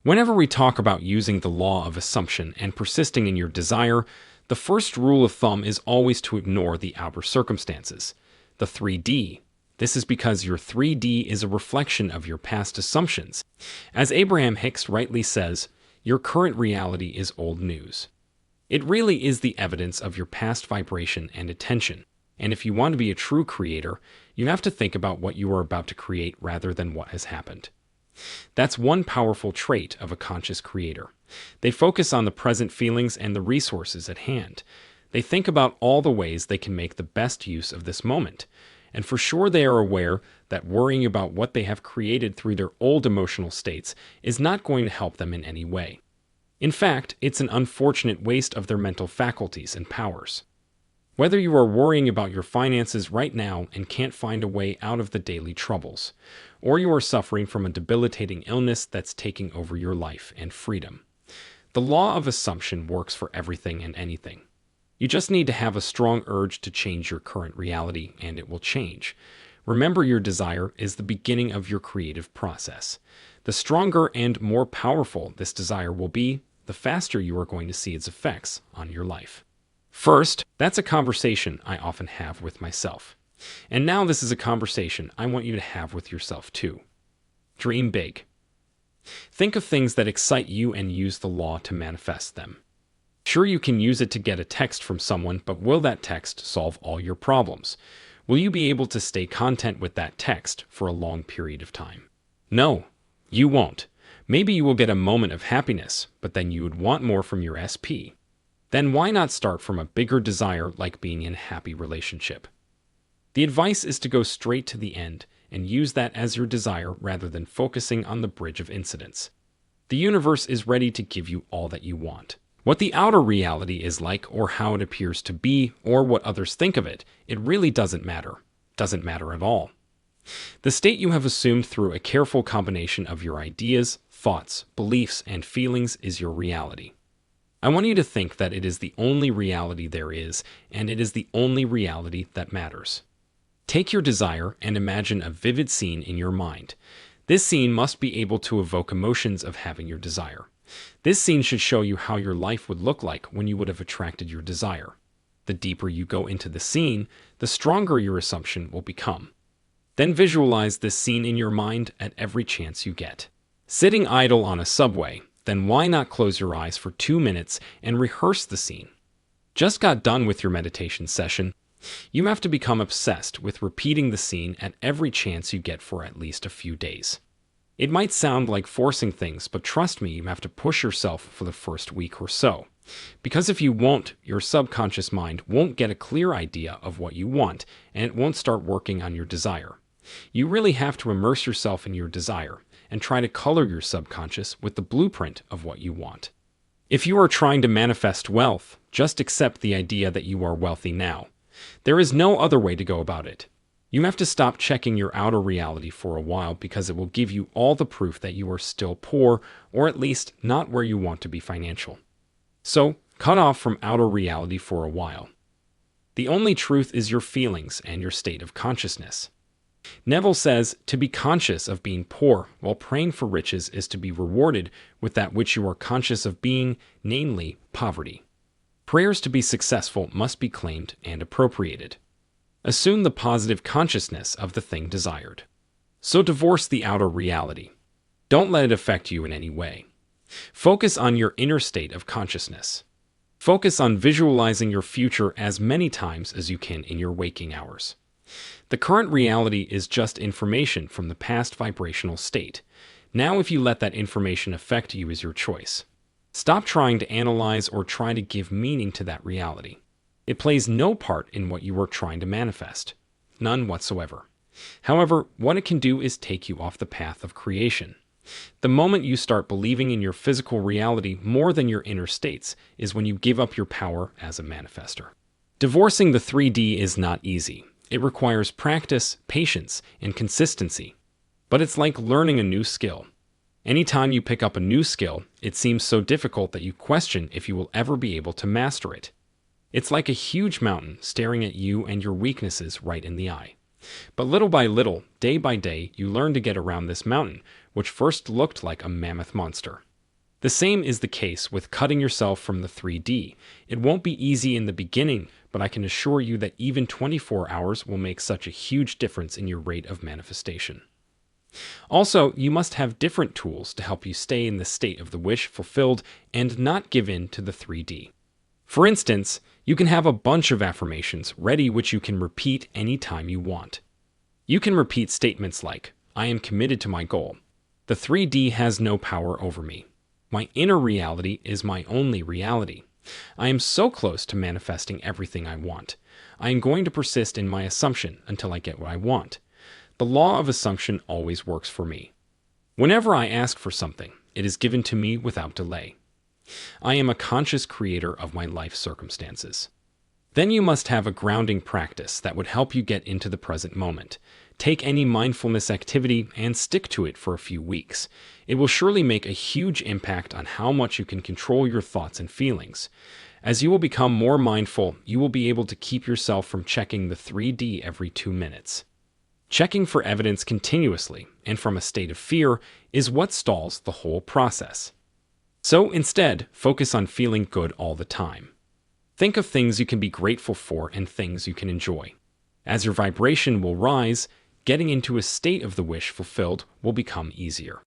Whenever we talk about using the law of assumption and persisting in your desire, the first rule of thumb is always to ignore the outer circumstances. The 3D. This is because your 3D is a reflection of your past assumptions. As Abraham Hicks rightly says, your current reality is old news. It really is the evidence of your past vibration and attention. And if you want to be a true creator, you have to think about what you are about to create rather than what has happened. That's one powerful trait of a conscious creator. They focus on the present feelings and the resources at hand. They think about all the ways they can make the best use of this moment. And for sure they are aware that worrying about what they have created through their old emotional states is not going to help them in any way. In fact, it's an unfortunate waste of their mental faculties and powers. Whether you are worrying about your finances right now and can't find a way out of the daily troubles, or you are suffering from a debilitating illness that's taking over your life and freedom, the law of assumption works for everything and anything. You just need to have a strong urge to change your current reality, and it will change. Remember, your desire is the beginning of your creative process. The stronger and more powerful this desire will be, the faster you are going to see its effects on your life. First, that's a conversation I often have with myself. And now this is a conversation I want you to have with yourself too. Dream big. Think of things that excite you and use the law to manifest them. Sure, you can use it to get a text from someone, but will that text solve all your problems? Will you be able to stay content with that text for a long period of time? No, you won't. Maybe you will get a moment of happiness, but then you would want more from your SP. Then why not start from a bigger desire like being in a happy relationship? The advice is to go straight to the end and use that as your desire rather than focusing on the bridge of incidents. The universe is ready to give you all that you want. What the outer reality is like, or how it appears to be, or what others think of it, it really doesn't matter. Doesn't matter at all. The state you have assumed through a careful combination of your ideas, thoughts, beliefs, and feelings is your reality. I want you to think that it is the only reality there is, and it is the only reality that matters. Take your desire and imagine a vivid scene in your mind. This scene must be able to evoke emotions of having your desire. This scene should show you how your life would look like when you would have attracted your desire. The deeper you go into the scene, the stronger your assumption will become. Then visualize this scene in your mind at every chance you get. Sitting idle on a subway, then why not close your eyes for 2 minutes and rehearse the scene? Just got done with your meditation session. You have to become obsessed with repeating the scene at every chance you get for at least a few days. It might sound like forcing things, but trust me, you have to push yourself for the first week or so. Because if you won't, your subconscious mind won't get a clear idea of what you want, and it won't start working on your desire. You really have to immerse yourself in your desire and try to color your subconscious with the blueprint of what you want. If you are trying to manifest wealth, just accept the idea that you are wealthy now. There is no other way to go about it. You have to stop checking your outer reality for a while because it will give you all the proof that you are still poor, or at least not where you want to be financial. So, cut off from outer reality for a while. The only truth is your feelings and your state of consciousness. Neville says, to be conscious of being poor while praying for riches is to be rewarded with that which you are conscious of being, namely, poverty. Prayers to be successful must be claimed and appropriated. Assume the positive consciousness of the thing desired. So divorce the outer reality. Don't let it affect you in any way. Focus on your inner state of consciousness. Focus on visualizing your future as many times as you can in your waking hours. The current reality is just information from the past vibrational state. Now, if you let that information affect you, is your choice. Stop trying to analyze or try to give meaning to that reality. It plays no part in what you are trying to manifest. None whatsoever. However, what it can do is take you off the path of creation. The moment you start believing in your physical reality more than your inner states is when you give up your power as a manifester. Divorcing the 3D is not easy. It requires practice, patience, and consistency. But it's like learning a new skill. Anytime you pick up a new skill, it seems so difficult that you question if you will ever be able to master it. It's like a huge mountain staring at you and your weaknesses right in the eye. But little by little, day by day, you learn to get around this mountain, which first looked like a mammoth monster. The same is the case with cutting yourself from the 3D. It won't be easy in the beginning, but I can assure you that even 24 hours will make such a huge difference in your rate of manifestation. Also, you must have different tools to help you stay in the state of the wish fulfilled and not give in to the 3D. For instance, you can have a bunch of affirmations ready which you can repeat anytime you want. You can repeat statements like, I am committed to my goal. The 3D has no power over me. My inner reality is my only reality. I am so close to manifesting everything I want. I am going to persist in my assumption until I get what I want. The law of assumption always works for me. Whenever I ask for something, it is given to me without delay. I am a conscious creator of my life circumstances. Then you must have a grounding practice that would help you get into the present moment. Take any mindfulness activity and stick to it for a few weeks. It will surely make a huge impact on how much you can control your thoughts and feelings. As you will become more mindful, you will be able to keep yourself from checking the 3D every 2 minutes. Checking for evidence continuously and from a state of fear is what stalls the whole process. So instead, focus on feeling good all the time. Think of things you can be grateful for and things you can enjoy. As your vibration will rise, getting into a state of the wish fulfilled will become easier.